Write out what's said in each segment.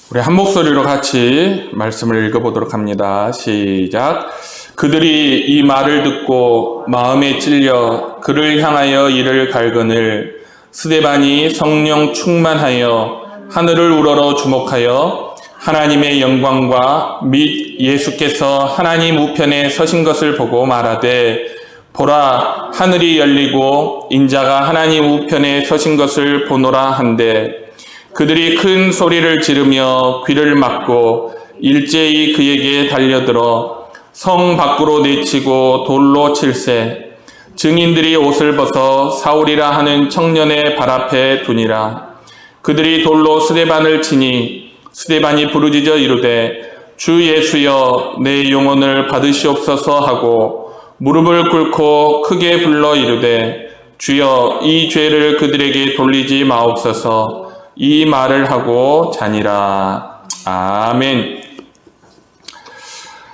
우리 한 목소리로 같이 말씀을 읽어보도록 합니다. 시작. 그들이 이 말을 듣고 마음에 찔려 그를 향하여 이를 갈거늘 스데반이 성령 충만하여 하늘을 우러러 주목하여 하나님의 영광과 및 예수께서 하나님 우편에 서신 것을 보고 말하되 보라 하늘이 열리고 인자가 하나님 우편에 서신 것을 보노라 한데 그들이 큰 소리를 지르며 귀를 막고 일제히 그에게 달려들어 성 밖으로 내치고 돌로 칠세 증인들이 옷을 벗어 사울이라 하는 청년의 발 앞에 두니라. 그들이 돌로 스데반을 치니 스데반이 부르짖어 이르되 주 예수여 내 영혼을 받으시옵소서 하고 무릎을 꿇고 크게 불러 이르되 주여 이 죄를 그들에게 돌리지 마옵소서. 이 말을 하고 자니라. 아멘.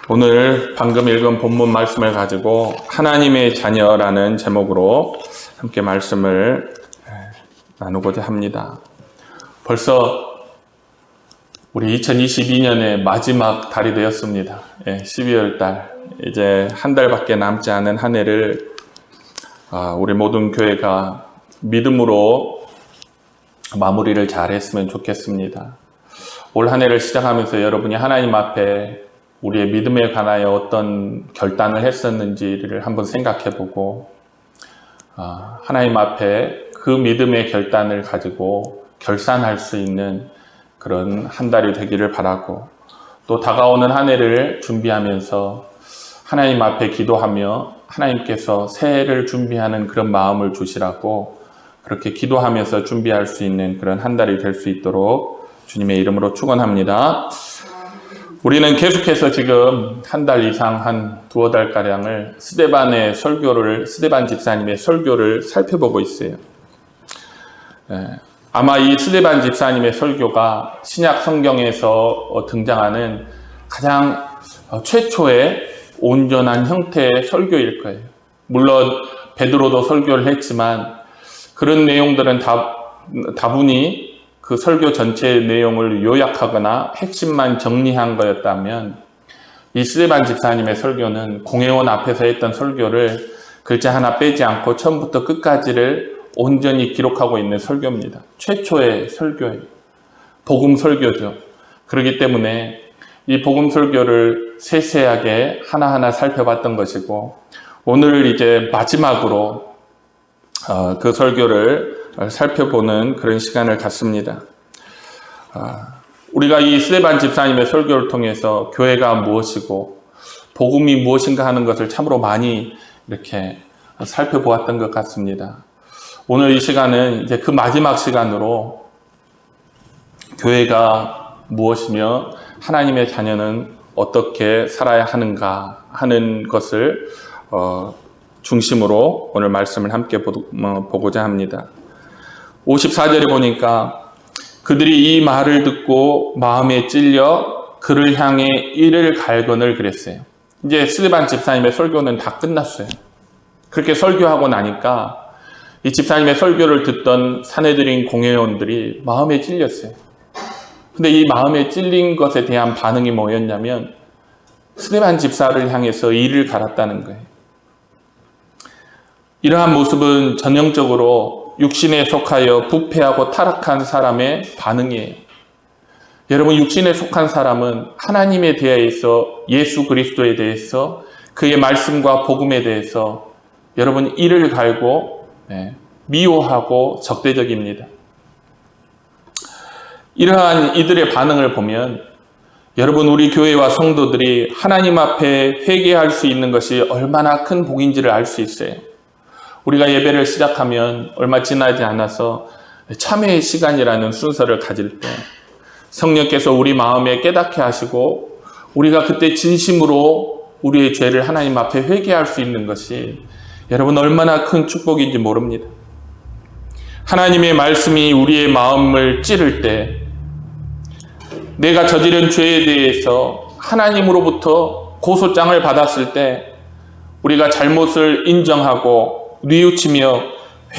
오늘 방금 읽은 본문 말씀을 가지고 하나님의 자녀라는 제목으로 함께 말씀을 나누고자 합니다. 벌써 우리 2022년의 마지막 달이 되었습니다. 12월 달. 이제 한 달밖에 남지 않은 한 해를 우리 모든 교회가 믿음으로 마무리를 잘 했으면 좋겠습니다. 올 한 해를 시작하면서 여러분이 하나님 앞에 우리의 믿음에 관하여 어떤 결단을 했었는지를 한번 생각해보고 하나님 앞에 그 믿음의 결단을 가지고 결산할 수 있는 그런 한 달이 되기를 바라고 또 다가오는 한 해를 준비하면서 하나님 앞에 기도하며 하나님께서 새해를 준비하는 그런 마음을 주시라고 그렇게 기도하면서 준비할 수 있는 그런 한 달이 될 수 있도록 주님의 이름으로 축원합니다. 우리는 계속해서 지금 한 달 이상 한 두어 달가량을 스데반 집사님의 설교를 살펴보고 있어요. 아마 이 스데반 집사님의 설교가 신약 성경에서 등장하는 가장 최초의 온전한 형태의 설교일 거예요. 물론 베드로도 설교를 했지만 그런 내용들은 다분히 그 설교 전체의 내용을 요약하거나 핵심만 정리한 거였다면 이 스데반 집사님의 설교는 공회원 앞에서 했던 설교를 글자 하나 빼지 않고 처음부터 끝까지를 온전히 기록하고 있는 설교입니다. 최초의 설교예요. 복음 설교죠. 그렇기 때문에 이 복음 설교를 세세하게 하나하나 살펴봤던 것이고 오늘 이제 마지막으로 그 설교를 살펴보는 그런 시간을 갖습니다. 우리가 이 스데반 집사님의 설교를 통해서 교회가 무엇이고 복음이 무엇인가 하는 것을 참으로 많이 이렇게 살펴보았던 것 같습니다. 오늘 이 시간은 이제 그 마지막 시간으로 교회가 무엇이며 하나님의 자녀는 어떻게 살아야 하는가 하는 것을 중심으로 오늘 말씀을 함께 보고자 합니다. 54절에 보니까 그들이 이 말을 듣고 마음에 찔려 그를 향해 이를 갈거늘 그랬어요. 이제 스데반 집사님의 설교는 다 끝났어요. 그렇게 설교하고 나니까 이 집사님의 설교를 듣던 사내들인 공회원들이 마음에 찔렸어요. 근데 이 마음에 찔린 것에 대한 반응이 뭐였냐면 스데반 집사를 향해서 이를 갈았다는 거예요. 이러한 모습은 전형적으로 육신에 속하여 부패하고 타락한 사람의 반응이에요. 여러분, 육신에 속한 사람은 하나님에 대해서 예수 그리스도에 대해서 그의 말씀과 복음에 대해서 여러분 이를 갈고 미워하고 적대적입니다. 이러한 이들의 반응을 보면 여러분 우리 교회와 성도들이 하나님 앞에 회개할 수 있는 것이 얼마나 큰 복인지를 알 수 있어요. 우리가 예배를 시작하면 얼마 지나지 않아서 참회의 시간이라는 순서를 가질 때 성령께서 우리 마음에 깨닫게 하시고 우리가 그때 진심으로 우리의 죄를 하나님 앞에 회개할 수 있는 것이 여러분 얼마나 큰 축복인지 모릅니다. 하나님의 말씀이 우리의 마음을 찌를 때 내가 저지른 죄에 대해서 하나님으로부터 고소장을 받았을 때 우리가 잘못을 인정하고 뉘우치며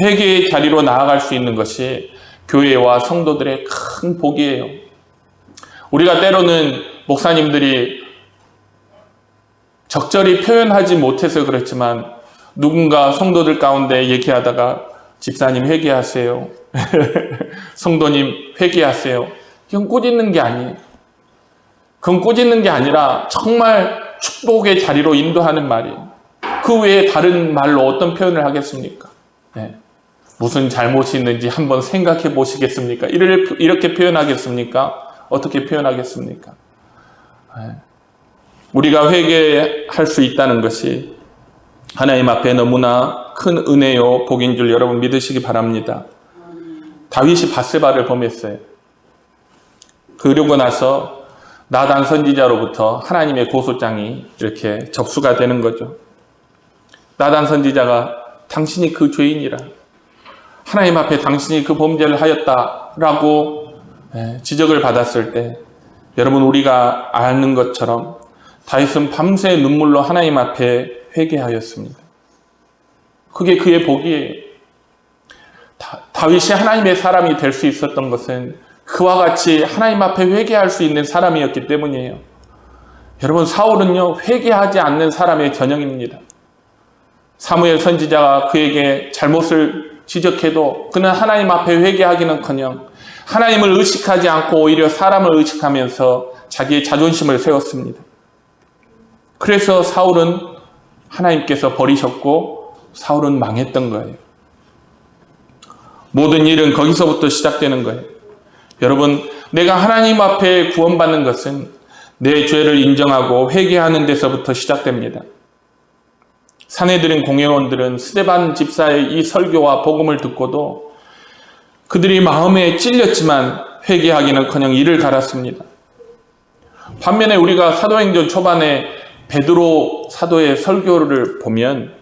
회개의 자리로 나아갈 수 있는 것이 교회와 성도들의 큰 복이에요. 우리가 때로는 목사님들이 적절히 표현하지 못해서 그렇지만 누군가 성도들 가운데 얘기하다가 집사님 회개하세요. 성도님 회개하세요. 이건 꾸짖는 게 아니에요. 그건 꾸짖는 게 아니라 정말 축복의 자리로 인도하는 말이에요. 그 외에 다른 말로 어떤 표현을 하겠습니까? 네. 무슨 잘못이 있는지 한번 생각해 보시겠습니까? 이렇게 표현하겠습니까? 어떻게 표현하겠습니까? 네. 우리가 회개할 수 있다는 것이 하나님 앞에 너무나 큰 은혜요 복인 줄 여러분 믿으시기 바랍니다. 다윗이 밧세바를 범했어요. 그러고 나서 나단 선지자로부터 하나님의 고소장이 이렇게 접수가 되는 거죠. 나단 선지자가 당신이 그 죄인이라, 하나님 앞에 당신이 그 범죄를 하였다라고 지적을 받았을 때, 여러분 우리가 아는 것처럼 다윗은 밤새 눈물로 하나님 앞에 회개하였습니다. 그게 그의 복이에요. 다윗이 하나님의 사람이 될 수 있었던 것은 그와 같이 하나님 앞에 회개할 수 있는 사람이었기 때문이에요. 여러분, 사울은요, 회개하지 않는 사람의 전형입니다. 사무엘 선지자가 그에게 잘못을 지적해도 그는 하나님 앞에 회개하기는커녕 하나님을 의식하지 않고 오히려 사람을 의식하면서 자기의 자존심을 세웠습니다. 그래서 사울은 하나님께서 버리셨고 사울은 망했던 거예요. 모든 일은 거기서부터 시작되는 거예요. 여러분, 내가 하나님 앞에 구원받는 것은 내 죄를 인정하고 회개하는 데서부터 시작됩니다. 산해드린 공회원들은 스데반 집사의 이 설교와 복음을 듣고도 그들이 마음에 찔렸지만 회개하기는커녕 이를 갈았습니다. 반면에 우리가 사도행전 초반에 베드로 사도의 설교를 보면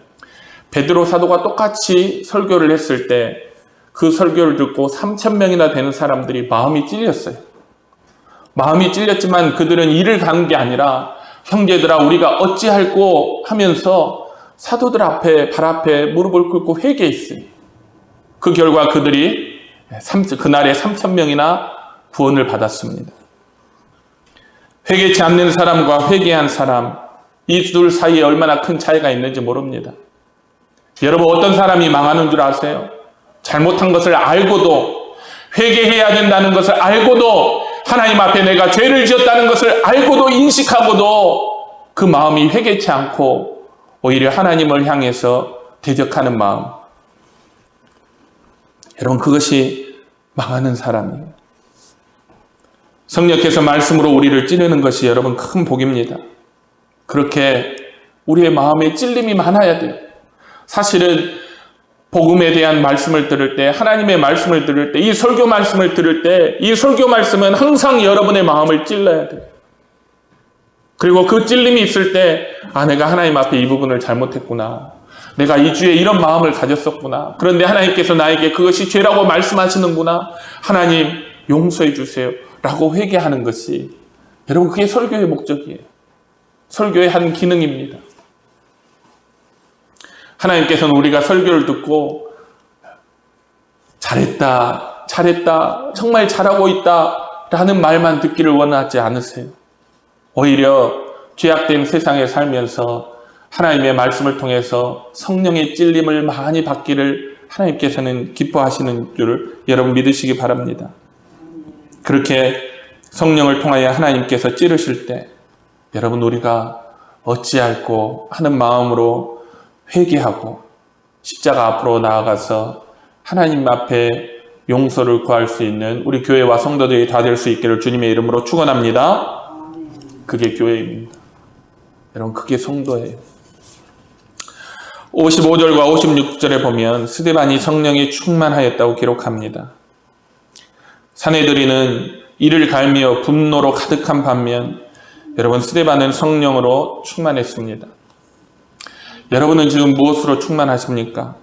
베드로 사도가 똑같이 설교를 했을 때 그 설교를 듣고 3,000명이나 되는 사람들이 마음이 찔렸어요. 마음이 찔렸지만 그들은 이를 가는 게 아니라 형제들아 우리가 어찌할꼬 하면서 사도들 앞에 발 앞에 무릎을 꿇고 회개했어요. 그 결과 그들이 그날에 3,000명이나 구원을 받았습니다. 회개치 않는 사람과 회개한 사람, 이 둘 사이에 얼마나 큰 차이가 있는지 모릅니다. 여러분, 어떤 사람이 망하는 줄 아세요? 잘못한 것을 알고도, 회개해야 된다는 것을 알고도, 하나님 앞에 내가 죄를 지었다는 것을 알고도 인식하고도 그 마음이 회개치 않고 오히려 하나님을 향해서 대적하는 마음. 여러분, 그것이 망하는 사람이에요. 성령께서 말씀으로 우리를 찌르는 것이 여러분 큰 복입니다. 그렇게 우리의 마음에 찔림이 많아야 돼요. 사실은 복음에 대한 말씀을 들을 때, 하나님의 말씀을 들을 때, 이 설교 말씀을 들을 때, 이 설교 말씀은 항상 여러분의 마음을 찔러야 돼요. 그리고 그 찔림이 있을 때, 내가 하나님 앞에 이 부분을 잘못했구나. 내가 이 주에 이런 마음을 가졌었구나. 그런데 하나님께서 나에게 그것이 죄라고 말씀하시는구나. 하나님 용서해 주세요. 라고 회개하는 것이, 여러분, 그게 설교의 목적이에요. 설교의 한 기능입니다. 하나님께서는 우리가 설교를 듣고 잘했다, 정말 잘하고 있다 라는 말만 듣기를 원하지 않으세요. 오히려 죄악된 세상에 살면서 하나님의 말씀을 통해서 성령의 찔림을 많이 받기를 하나님께서는 기뻐하시는 줄을 여러분 믿으시기 바랍니다. 그렇게 성령을 통하여 하나님께서 찌르실 때 여러분, 우리가 어찌할꼬 하는 마음으로 회개하고 십자가 앞으로 나아가서 하나님 앞에 용서를 구할 수 있는 우리 교회와 성도들이 다 될 수 있기를 주님의 이름으로 축원합니다. 그게 교회입니다. 여러분, 그게 성도예요. 55절과 56절에 보면 스데반이 성령에 충만하였다고 기록합니다. 산헤드린은 이를 갈며 분노로 가득한 반면 여러분, 스데반은 성령으로 충만했습니다. 여러분은 지금 무엇으로 충만하십니까?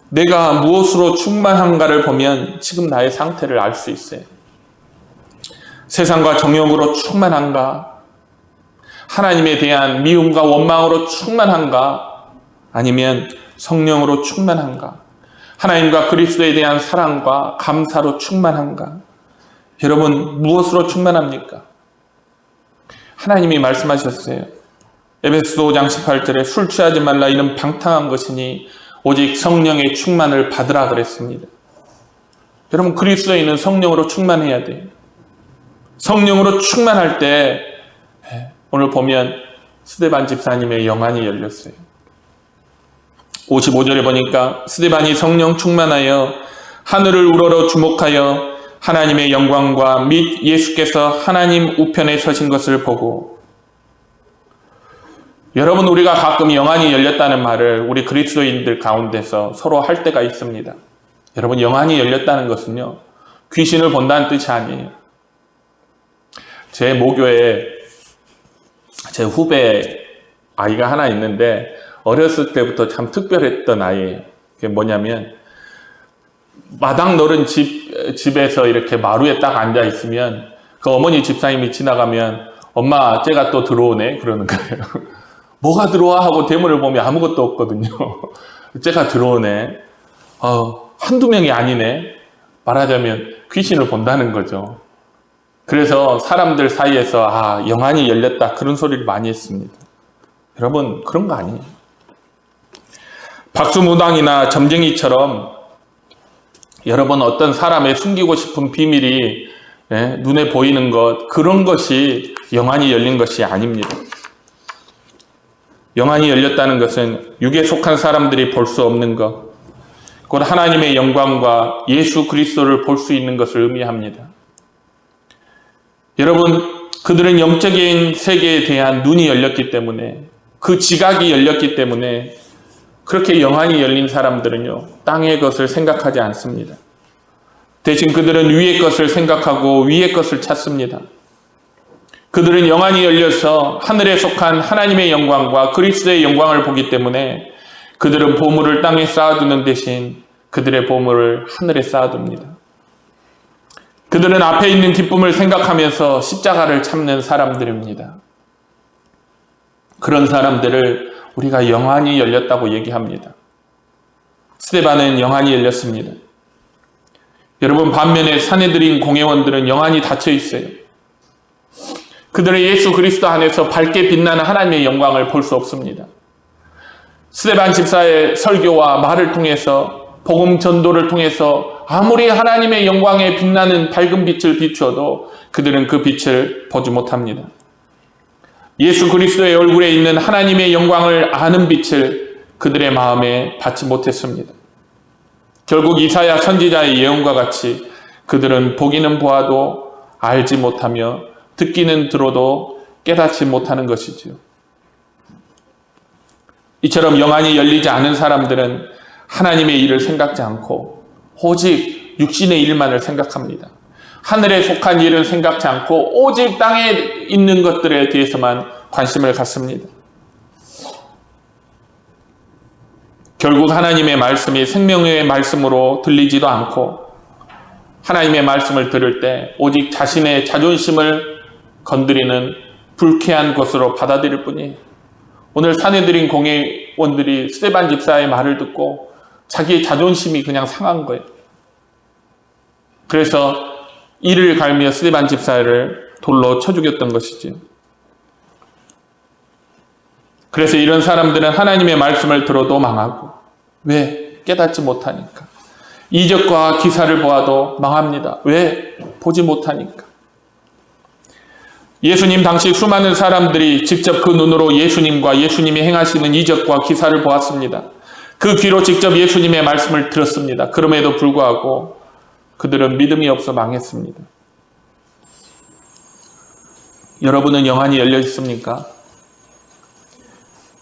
내가 무엇으로 충만한가를 보면 지금 나의 상태를 알 수 있어요. 세상과 정욕으로 충만한가? 하나님에 대한 미움과 원망으로 충만한가? 아니면 성령으로 충만한가? 하나님과 그리스도에 대한 사랑과 감사로 충만한가? 여러분, 무엇으로 충만합니까? 하나님이 말씀하셨어요. 에베소서 5장 18절에 술 취하지 말라 이는 방탕한 것이니 오직 성령의 충만을 받으라 그랬습니다. 여러분, 그리스도인은 성령으로 충만해야 돼요. 성령으로 충만할 때 오늘 보면 스데반 집사님의 영안이 열렸어요. 55절에 보니까 스데반이 성령 충만하여 하늘을 우러러 주목하여 하나님의 영광과 및 예수께서 하나님 우편에 서신 것을 보고, 여러분, 우리가 가끔 영안이 열렸다는 말을 우리 그리스도인들 가운데서 서로 할 때가 있습니다. 여러분, 영안이 열렸다는 것은요, 귀신을 본다는 뜻이 아니에요. 제 모교에 제 후배 아이가 하나 있는데 어렸을 때부터 참 특별했던 아이예요. 그게 뭐냐면 마당 노른 집에서 이렇게 마루에 딱 앉아 있으면 그 어머니 집사님이 지나가면 엄마 쟤가 또 들어오네 그러는 거예요. 뭐가 들어와 하고 대문을 보면 아무것도 없거든요. 쟤가 들어오네. 한두 명이 아니네. 말하자면 귀신을 본다는 거죠. 그래서 사람들 사이에서 영안이 열렸다 그런 소리를 많이 했습니다. 여러분, 그런 거 아니에요. 박수무당이나 점쟁이처럼 여러분 어떤 사람의 숨기고 싶은 비밀이 눈에 보이는 것, 그런 것이 영안이 열린 것이 아닙니다. 영안이 열렸다는 것은 육에 속한 사람들이 볼 수 없는 것, 곧 하나님의 영광과 예수 그리스도를 볼 수 있는 것을 의미합니다. 여러분, 그들은 영적인 세계에 대한 눈이 열렸기 때문에, 그 지각이 열렸기 때문에 그렇게 영안이 열린 사람들은요, 땅의 것을 생각하지 않습니다. 대신 그들은 위의 것을 생각하고 위의 것을 찾습니다. 그들은 영안이 열려서 하늘에 속한 하나님의 영광과 그리스도의 영광을 보기 때문에 그들은 보물을 땅에 쌓아두는 대신 그들의 보물을 하늘에 쌓아둡니다. 그들은 앞에 있는 기쁨을 생각하면서 십자가를 참는 사람들입니다. 그런 사람들을 우리가 영안이 열렸다고 얘기합니다. 스데반은 영안이 열렸습니다. 여러분, 반면에 사내들인 공회원들은 영안이 닫혀 있어요. 그들은 예수 그리스도 안에서 밝게 빛나는 하나님의 영광을 볼 수 없습니다. 스데반 집사의 설교와 말을 통해서, 복음 전도를 통해서 아무리 하나님의 영광에 빛나는 밝은 빛을 비추어도 그들은 그 빛을 보지 못합니다. 예수 그리스도의 얼굴에 있는 하나님의 영광을 아는 빛을 그들의 마음에 받지 못했습니다. 결국 이사야 선지자의 예언과 같이 그들은 보기는 보아도 알지 못하며 듣기는 들어도 깨닫지 못하는 것이지요. 이처럼 영안이 열리지 않은 사람들은 하나님의 일을 생각지 않고 오직 육신의 일만을 생각합니다. 하늘에 속한 일은 생각지 않고 오직 땅에 있는 것들에 대해서만 관심을 갖습니다. 결국 하나님의 말씀이 생명의 말씀으로 들리지도 않고 하나님의 말씀을 들을 때 오직 자신의 자존심을 건드리는 불쾌한 것으로 받아들일 뿐이에요. 오늘 사내들인 공회원들이 스데반 집사의 말을 듣고 자기의 자존심이 그냥 상한 거예요. 그래서 이를 갈며 스데반 집사를 돌로 쳐 죽였던 것이지요. 그래서 이런 사람들은 하나님의 말씀을 들어도 망하고, 왜? 깨닫지 못하니까. 이적과 기사를 보아도 망합니다. 왜? 보지 못하니까. 예수님 당시 수많은 사람들이 직접 그 눈으로 예수님과 예수님이 행하시는 이적과 기사를 보았습니다. 그 귀로 직접 예수님의 말씀을 들었습니다. 그럼에도 불구하고 그들은 믿음이 없어 망했습니다. 여러분은 영안이 열려 있습니까?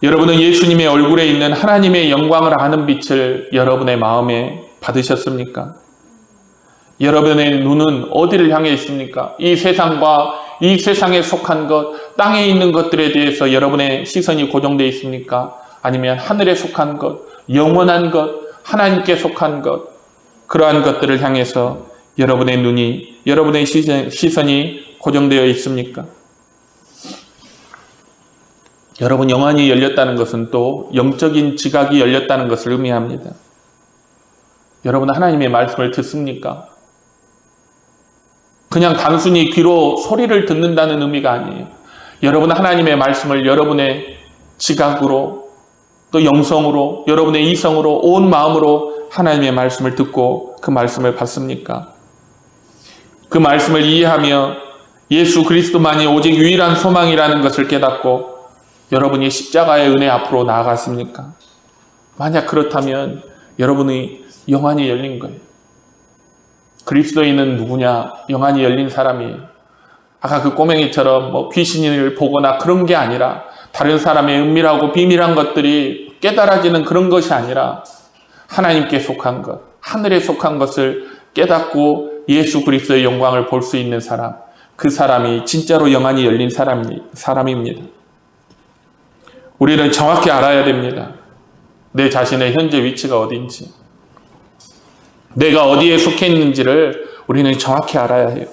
여러분은 예수님의 얼굴에 있는 하나님의 영광을 아는 빛을 여러분의 마음에 받으셨습니까? 여러분의 눈은 어디를 향해 있습니까? 이 세상과 이 세상에 속한 것, 땅에 있는 것들에 대해서 여러분의 시선이 고정되어 있습니까? 아니면 하늘에 속한 것, 영원한 것, 하나님께 속한 것, 그러한 것들을 향해서 여러분의 눈이, 여러분의 시선이 고정되어 있습니까? 여러분, 영안이 열렸다는 것은 또 영적인 지각이 열렸다는 것을 의미합니다. 여러분, 하나님의 말씀을 듣습니까? 그냥 단순히 귀로 소리를 듣는다는 의미가 아니에요. 여러분 하나님의 말씀을 여러분의 지각으로 또 영성으로 여러분의 이성으로 온 마음으로 하나님의 말씀을 듣고 그 말씀을 받습니까? 그 말씀을 이해하며 예수 그리스도만이 오직 유일한 소망이라는 것을 깨닫고 여러분이 십자가의 은혜 앞으로 나아갔습니까? 만약 그렇다면 여러분의 영안이 열린 거예요. 그리스도인은 누구냐? 영안이 열린 사람이에요. 아까 그 꼬맹이처럼 귀신을 보거나 그런 게 아니라 다른 사람의 은밀하고 비밀한 것들이 깨달아지는 그런 것이 아니라 하나님께 속한 것, 하늘에 속한 것을 깨닫고 예수 그리스도의 영광을 볼 수 있는 사람, 그 사람이 진짜로 영안이 열린 사람입니다. 우리는 정확히 알아야 됩니다. 내 자신의 현재 위치가 어딘지, 내가 어디에 속해 있는지를 우리는 정확히 알아야 해요.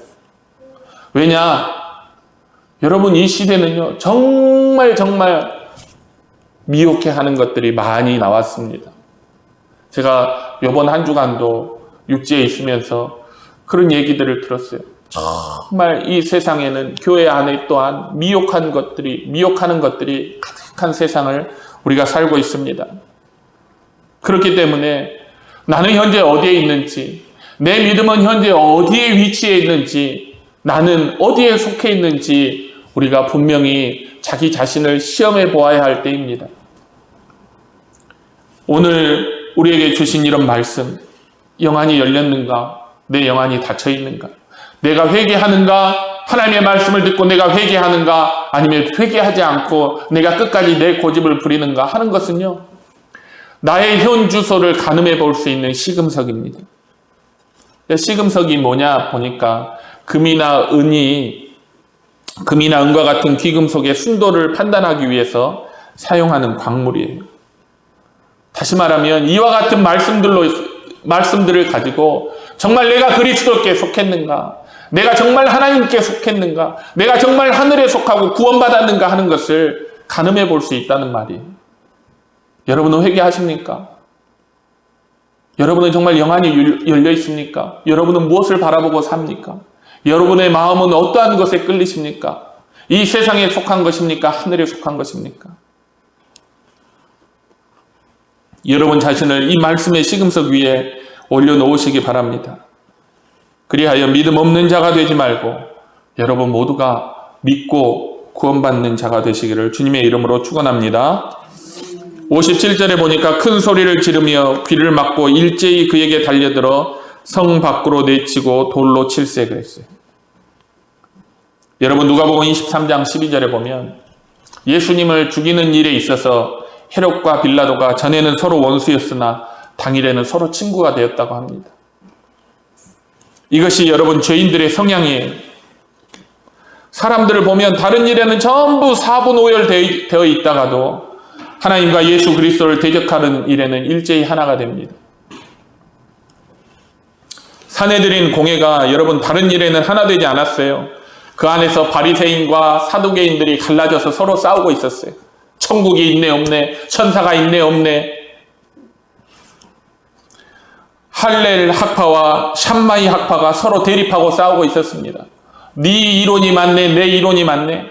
왜냐? 여러분, 이 시대는요, 정말 미혹해하는 것들이 많이 나왔습니다. 제가 이번 한 주간도 육지에 있으면서 그런 얘기들을 들었어요. 정말 이 세상에는 교회 안에 또한 미혹하는 것들이 가득한 세상을 우리가 살고 있습니다. 그렇기 때문에 나는 현재 어디에 있는지, 내 믿음은 현재 어디에 위치해 있는지, 나는 어디에 속해 있는지 우리가 분명히 자기 자신을 시험해 보아야 할 때입니다. 오늘 우리에게 주신 이런 말씀, 영안이 열렸는가? 내 영안이 닫혀 있는가? 내가 회개하는가? 하나님의 말씀을 듣고 내가 회개하는가? 아니면 회개하지 않고 내가 끝까지 내 고집을 부리는가 하는 것은요, 나의 현 주소를 가늠해 볼 수 있는 시금석입니다. 시금석이 뭐냐 보니까 금이나 은과 같은 귀금속의 순도를 판단하기 위해서 사용하는 광물이에요. 다시 말하면 이와 같은 말씀들을 가지고 정말 내가 그리스도께 속했는가, 내가 정말 하나님께 속했는가, 내가 정말 하늘에 속하고 구원받았는가 하는 것을 가늠해 볼 수 있다는 말이에요. 여러분은 회개하십니까? 여러분은 정말 영안이 열려 있습니까? 여러분은 무엇을 바라보고 삽니까? 여러분의 마음은 어떠한 것에 끌리십니까? 이 세상에 속한 것입니까? 하늘에 속한 것입니까? 여러분 자신을 이 말씀의 시금석 위에 올려놓으시기 바랍니다. 그리하여 믿음 없는 자가 되지 말고 여러분 모두가 믿고 구원받는 자가 되시기를 주님의 이름으로 축원합니다. 57절에 보니까 큰 소리를 지르며 귀를 막고 일제히 그에게 달려들어 성 밖으로 내치고 돌로 칠세 그랬어요. 여러분 누가복음 23장 12절에 보면 예수님을 죽이는 일에 있어서 헤롯과 빌라도가 전에는 서로 원수였으나 당일에는 서로 친구가 되었다고 합니다. 이것이 여러분 죄인들의 성향이에요. 사람들을 보면 다른 일에는 전부 사분오열되어 있다가도 하나님과 예수 그리스도를 대적하는 일에는 일제히 하나가 됩니다. 사내들인 공회가 여러분 다른 일에는 하나 되지 않았어요. 그 안에서 바리새인과 사두개인들이 갈라져서 서로 싸우고 있었어요. 천국이 있네 없네, 천사가 있네 없네. 할렐 학파와 샴마이 학파가 서로 대립하고 싸우고 있었습니다. 네 이론이 맞네, 내 이론이 맞네.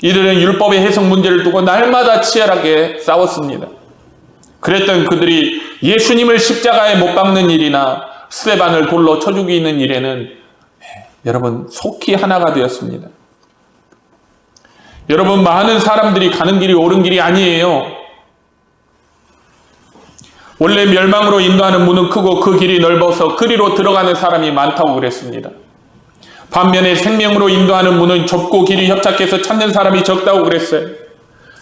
이들은 율법의 해석 문제를 두고 날마다 치열하게 싸웠습니다. 그랬던 그들이 예수님을 십자가에 못 박는 일이나 스데반을 돌로 쳐 죽이는 일에는 여러분 속히 하나가 되었습니다. 여러분 많은 사람들이 가는 길이 옳은 길이 아니에요. 원래 멸망으로 인도하는 문은 크고 그 길이 넓어서 그리로 들어가는 사람이 많다고 그랬습니다. 반면에 생명으로 인도하는 문은 좁고 길이 협착해서 찾는 사람이 적다고 그랬어요.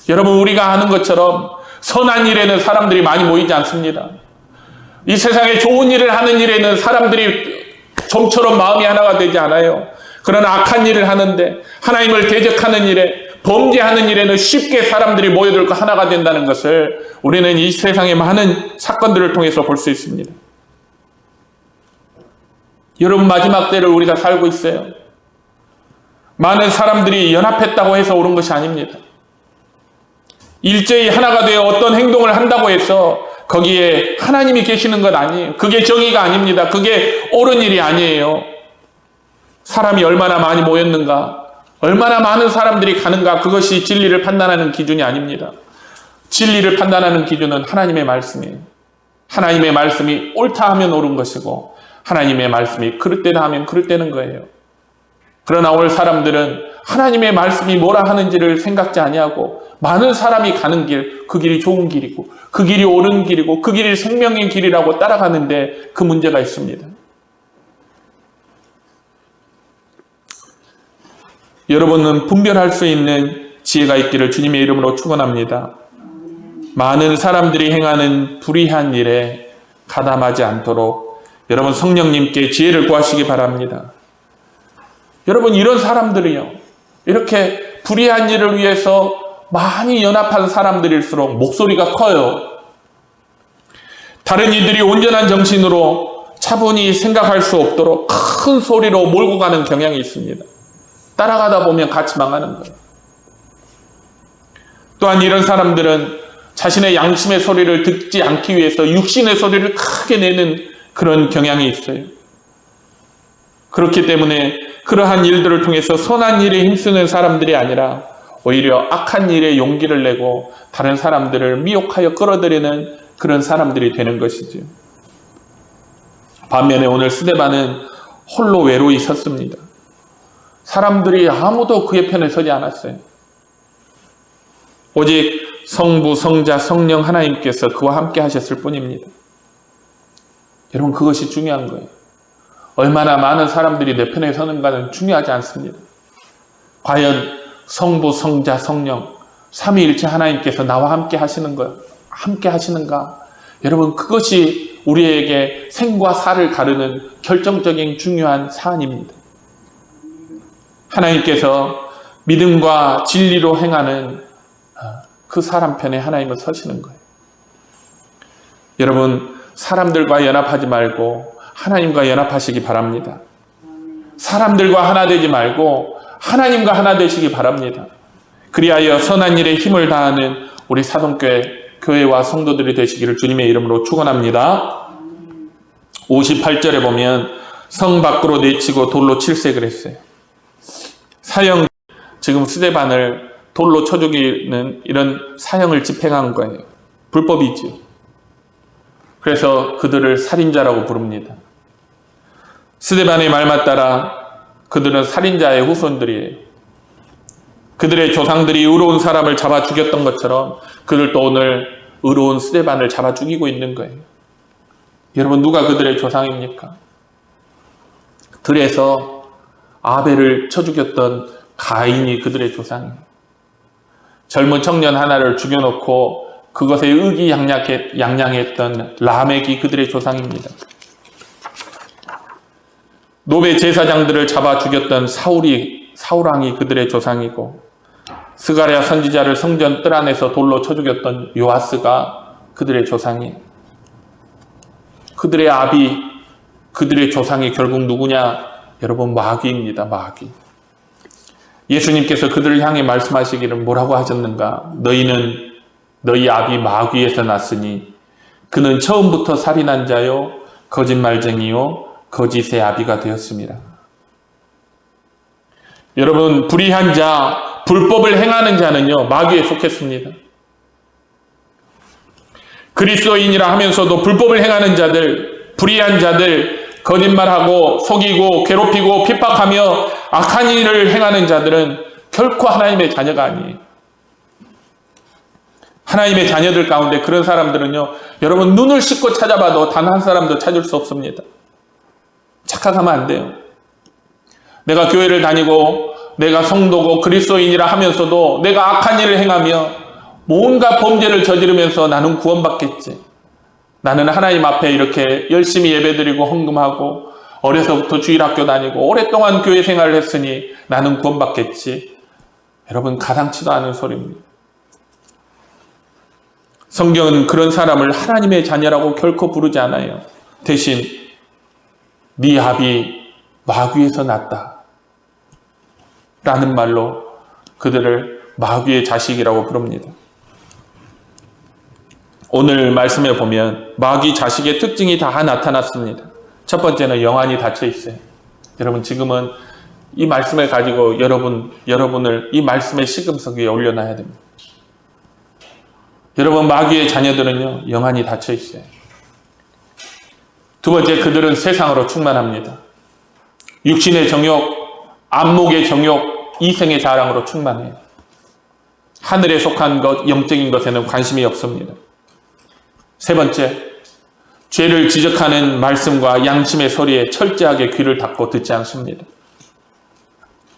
여러분 우리가 아는 것처럼 선한 일에는 사람들이 많이 모이지 않습니다. 이 세상에 좋은 일을 하는 일에는 사람들이 좀처럼 마음이 하나가 되지 않아요. 그러나 악한 일을 하는데 하나님을 대적하는 일에 범죄하는 일에는 쉽게 사람들이 모여들고 하나가 된다는 것을 우리는 이 세상의 많은 사건들을 통해서 볼 수 있습니다. 여러분 마지막 때를 우리가 살고 있어요. 많은 사람들이 연합했다고 해서 옳은 것이 아닙니다. 일제히 하나가 되어 어떤 행동을 한다고 해서 거기에 하나님이 계시는 것 아니에요. 그게 정의가 아닙니다. 그게 옳은 일이 아니에요. 사람이 얼마나 많이 모였는가, 얼마나 많은 사람들이 가는가, 그것이 진리를 판단하는 기준이 아닙니다. 진리를 판단하는 기준은 하나님의 말씀이에요. 하나님의 말씀이 옳다 하면 옳은 것이고 하나님의 말씀이 그릇되다 하면 그릇되는 거예요. 그러나 오늘 사람들은 하나님의 말씀이 뭐라 하는지를 생각지 아니하고 많은 사람이 가는 길, 그 길이 좋은 길이고 그 길이 옳은 길이고 그 길이 생명의 길이라고 따라가는데 그 문제가 있습니다. 여러분은 분별할 수 있는 지혜가 있기를 주님의 이름으로 축원합니다. 많은 사람들이 행하는 불의한 일에 가담하지 않도록 여러분 성령님께 지혜를 구하시기 바랍니다. 여러분 이런 사람들이요, 이렇게 불의한 일을 위해서 많이 연합한 사람들일수록 목소리가 커요. 다른 이들이 온전한 정신으로 차분히 생각할 수 없도록 큰 소리로 몰고 가는 경향이 있습니다. 따라가다 보면 같이 망하는 거예요. 또한 이런 사람들은 자신의 양심의 소리를 듣지 않기 위해서 육신의 소리를 크게 내는 그런 경향이 있어요. 그렇기 때문에 그러한 일들을 통해서 선한 일에 힘쓰는 사람들이 아니라 오히려 악한 일에 용기를 내고 다른 사람들을 미혹하여 끌어들이는 그런 사람들이 되는 것이죠. 반면에 오늘 스데반은 홀로 외로이 섰습니다. 사람들이 아무도 그의 편에 서지 않았어요. 오직 성부, 성자, 성령 하나님께서 그와 함께 하셨을 뿐입니다. 여러분 그것이 중요한 거예요. 얼마나 많은 사람들이 내 편에 서는가는 중요하지 않습니다. 과연 성부, 성자, 성령 삼위일체 하나님께서 나와 함께 하시는 거, 함께 하시는가? 여러분 그것이 우리에게 생과 사를 가르는 결정적인 중요한 사안입니다. 하나님께서 믿음과 진리로 행하는 그 사람 편에 하나님은 서시는 거예요. 여러분 사람들과 연합하지 말고 하나님과 연합하시기 바랍니다. 사람들과 하나 되지 말고 하나님과 하나 되시기 바랍니다. 그리하여 선한 일에 힘을 다하는 우리 사동교회 교회와 성도들이 되시기를 주님의 이름으로 축원합니다. 58절에 보면 성 밖으로 내치고 돌로 칠색을 했어요. 사형, 지금 스데반을 돌로 쳐 죽이는 이런 사형을 집행한 거예요. 불법이죠. 그래서 그들을 살인자라고 부릅니다. 스데반의 말만 따라 그들은 살인자의 후손들이에요. 그들의 조상들이 의로운 사람을 잡아 죽였던 것처럼 그들도 오늘 의로운 스데반을 잡아 죽이고 있는 거예요. 여러분 누가 그들의 조상입니까? 들에서 아벨을 쳐 죽였던 가인이 그들의 조상이에요. 젊은 청년 하나를 죽여놓고 그것에 의기양양했던 라멕이 그들의 조상입니다. 노베 제사장들을 잡아 죽였던 사울왕이 그들의 조상이고 스가랴 선지자를 성전 뜰 안에서 돌로 쳐 죽였던 요아스가 그들의 조상이에요. 그들의 아비, 그들의 조상이 결국 누구냐? 여러분 마귀입니다. 마귀. 예수님께서 그들을 향해 말씀하시기를 뭐라고 하셨는가? 너희는 너희 아비 마귀에서 났으니 그는 처음부터 살인한 자요 거짓말쟁이요 거짓의 아비가 되었습니다. 여러분 불의한 자, 불법을 행하는 자는요 마귀에 속했습니다. 그리스도인이라 하면서도 불법을 행하는 자들, 불의한 자들, 거짓말하고 속이고 괴롭히고 핍박하며 악한 일을 행하는 자들은 결코 하나님의 자녀가 아니에요. 하나님의 자녀들 가운데 그런 사람들은요 여러분 눈을 씻고 찾아봐도 단 한 사람도 찾을 수 없습니다. 착각하면 안 돼요. 내가 교회를 다니고 내가 성도고 그리스도인이라 하면서도 내가 악한 일을 행하며 뭔가 범죄를 저지르면서 나는 구원받겠지. 나는 하나님 앞에 이렇게 열심히 예배드리고 헌금하고 어려서부터 주일학교 다니고 오랫동안 교회 생활을 했으니 나는 구원받겠지. 여러분 가당치도 않은 소리입니다. 성경은 그런 사람을 하나님의 자녀라고 결코 부르지 않아요. 대신 네 아비 마귀에서 났다 라는 말로 그들을 마귀의 자식이라고 부릅니다. 오늘 말씀에 보면 마귀 자식의 특징이 다 나타났습니다. 첫 번째는 영안이 닫혀 있어요. 여러분 지금은 이 말씀을 가지고 여러분을 이 말씀의 시금석 위에 올려놔야 됩니다. 여러분, 마귀의 자녀들은요, 영안이 닫혀 있어요. 두 번째, 그들은 세상으로 충만합니다. 육신의 정욕, 안목의 정욕, 이생의 자랑으로 충만해요. 하늘에 속한 것, 영적인 것에는 관심이 없습니다. 세 번째, 죄를 지적하는 말씀과 양심의 소리에 철저하게 귀를 닫고 듣지 않습니다.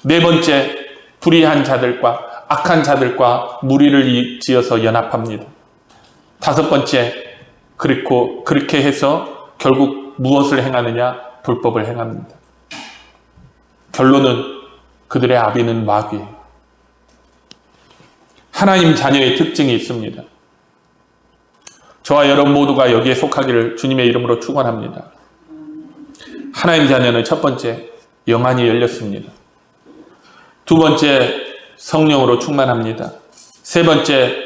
네 번째, 불의한 자들과 악한 자들과 무리를 지어서 연합합니다. 다섯 번째, 그렇게 해서 결국 무엇을 행하느냐? 불법을 행합니다. 결론은 그들의 아비는 마귀예요. 하나님 자녀의 특징이 있습니다. 저와 여러분 모두가 여기에 속하기를 주님의 이름으로 축원합니다. 하나님 자녀는 첫 번째, 영안이 열렸습니다. 두 번째, 성령으로 충만합니다. 세 번째,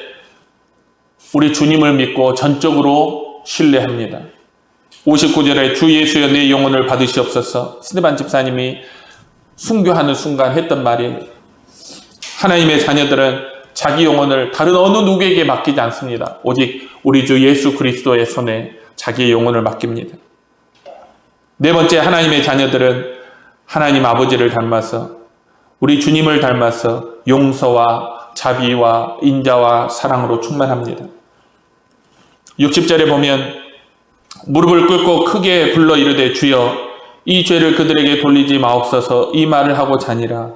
우리 주님을 믿고 전적으로 신뢰합니다. 59절에 주 예수여 내 영혼을 받으시옵소서. 스데반 집사님이 순교하는 순간 했던 말이, 하나님의 자녀들은 자기 영혼을 다른 어느 누구에게 맡기지 않습니다. 오직 우리 주 예수 그리스도의 손에 자기의 영혼을 맡깁니다. 네 번째, 하나님의 자녀들은 하나님 아버지를 닮아서, 우리 주님을 닮아서 용서와 자비와 인자와 사랑으로 충만합니다. 60절에 보면 무릎을 꿇고 크게 불러 이르되 주여 이 죄를 그들에게 돌리지 마옵소서. 이 말을 하고 자니라.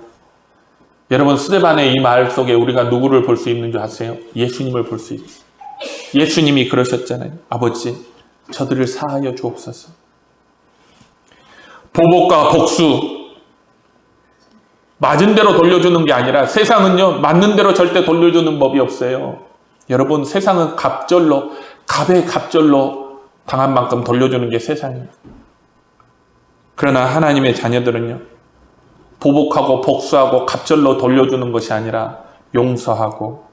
여러분, 스데반의 이 말 속에 우리가 누구를 볼 수 있는 줄 아세요? 예수님을 볼 수 있어요. 예수님이 그러셨잖아요. 아버지, 저들을 사하여 주옵소서. 보복과 복수, 맞은 대로 돌려주는 게 아니라, 세상은요, 맞는 대로 절대 돌려주는 법이 없어요. 여러분, 세상은 갑의 갑절로 당한 만큼 돌려주는 게 세상이에요. 그러나 하나님의 자녀들은요, 보복하고 복수하고 갑절로 돌려주는 것이 아니라 용서하고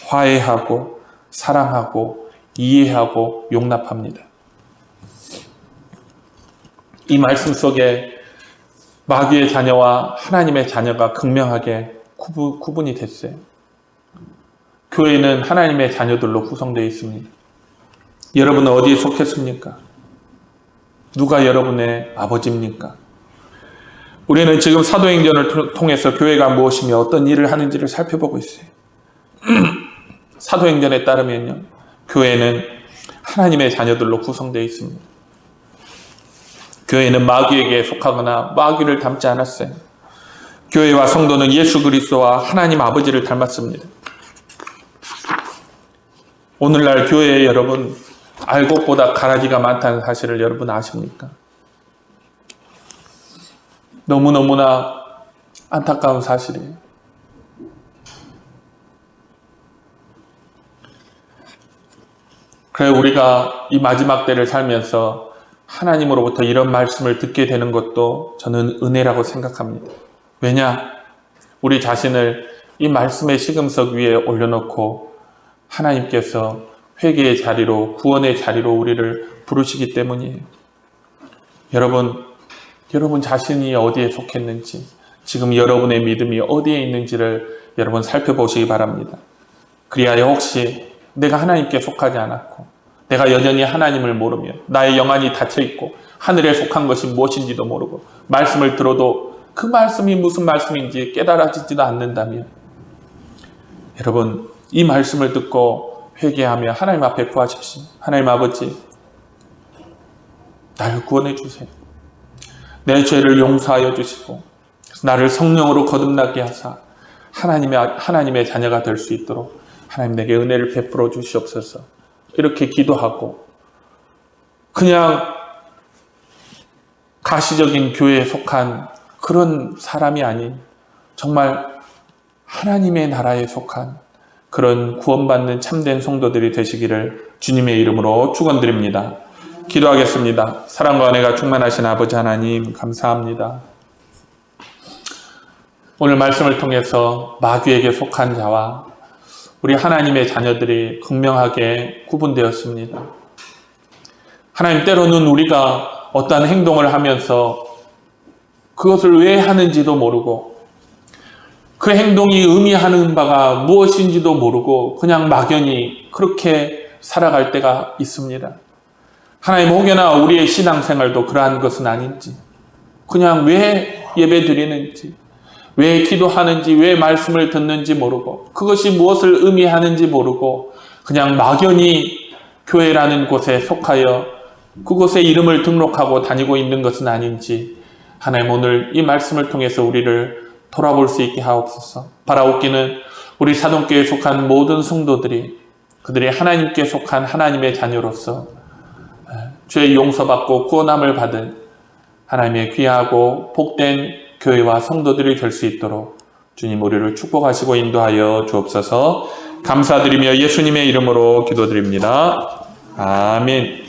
화해하고 사랑하고 이해하고 용납합니다. 이 말씀 속에 마귀의 자녀와 하나님의 자녀가 극명하게 구분이 됐어요. 교회는 하나님의 자녀들로 구성되어 있습니다. 여러분은 어디에 속했습니까? 누가 여러분의 아버지입니까? 우리는 지금 사도행전을 통해서 교회가 무엇이며 어떤 일을 하는지를 살펴보고 있어요. 사도행전에 따르면요, 교회는 하나님의 자녀들로 구성되어 있습니다. 교회는 마귀에게 속하거나 마귀를 닮지 않았어요. 교회와 성도는 예수 그리스도와 하나님 아버지를 닮았습니다. 오늘날 교회에 여러분, 알곡보다 가라지가 많다는 사실을 여러분 아십니까? 너무너무나 안타까운 사실이에요. 그래, 우리가 이 마지막 때를 살면서 하나님으로부터 이런 말씀을 듣게 되는 것도 저는 은혜라고 생각합니다. 왜냐? 우리 자신을 이 말씀의 시금석 위에 올려놓고 하나님께서 회개의 자리로, 구원의 자리로 우리를 부르시기 때문이에요. 여러분 자신이 어디에 속했는지, 지금 여러분의 믿음이 어디에 있는지를 여러분 살펴보시기 바랍니다. 그리하여 혹시 내가 하나님께 속하지 않았고, 내가 여전히 하나님을 모르며 나의 영안이 닫혀있고 하늘에 속한 것이 무엇인지도 모르고 말씀을 들어도 그 말씀이 무슨 말씀인지 깨달아지지도 않는다면, 여러분, 이 말씀을 듣고 회개하며 하나님 앞에 구하십시오. 하나님 아버지, 나를 구원해 주세요. 내 죄를 용서하여 주시고 나를 성령으로 거듭나게 하사 하나님의 자녀가 될 수 있도록 하나님 내게 은혜를 베풀어 주시옵소서. 이렇게 기도하고 그냥 가시적인 교회에 속한 그런 사람이 아닌 정말 하나님의 나라에 속한 그런 구원받는 참된 성도들이 되시기를 주님의 이름으로 축원드립니다. 기도하겠습니다. 사랑과 은혜가 충만하신 아버지 하나님, 감사합니다. 오늘 말씀을 통해서 마귀에게 속한 자와 우리 하나님의 자녀들이 극명하게 구분되었습니다. 하나님, 때로는 우리가 어떠한 행동을 하면서 그것을 왜 하는지도 모르고 그 행동이 의미하는 바가 무엇인지도 모르고 그냥 막연히 그렇게 살아갈 때가 있습니다. 하나님, 혹여나 우리의 신앙생활도 그러한 것은 아닌지, 그냥 왜 예배 드리는지, 왜 기도하는지, 왜 말씀을 듣는지 모르고 그것이 무엇을 의미하는지 모르고 그냥 막연히 교회라는 곳에 속하여 그곳에 이름을 등록하고 다니고 있는 것은 아닌지, 하나님, 오늘 이 말씀을 통해서 우리를 돌아볼 수 있게 하옵소서. 바라옵기는 우리 사동교회에 속한 모든 성도들이 그들이 하나님께 속한 하나님의 자녀로서 죄의 용서받고 구원함을 받은 하나님의 귀하고 복된 교회와 성도들이 될 수 있도록 주님 우리를 축복하시고 인도하여 주옵소서. 감사드리며 예수님의 이름으로 기도드립니다. 아멘.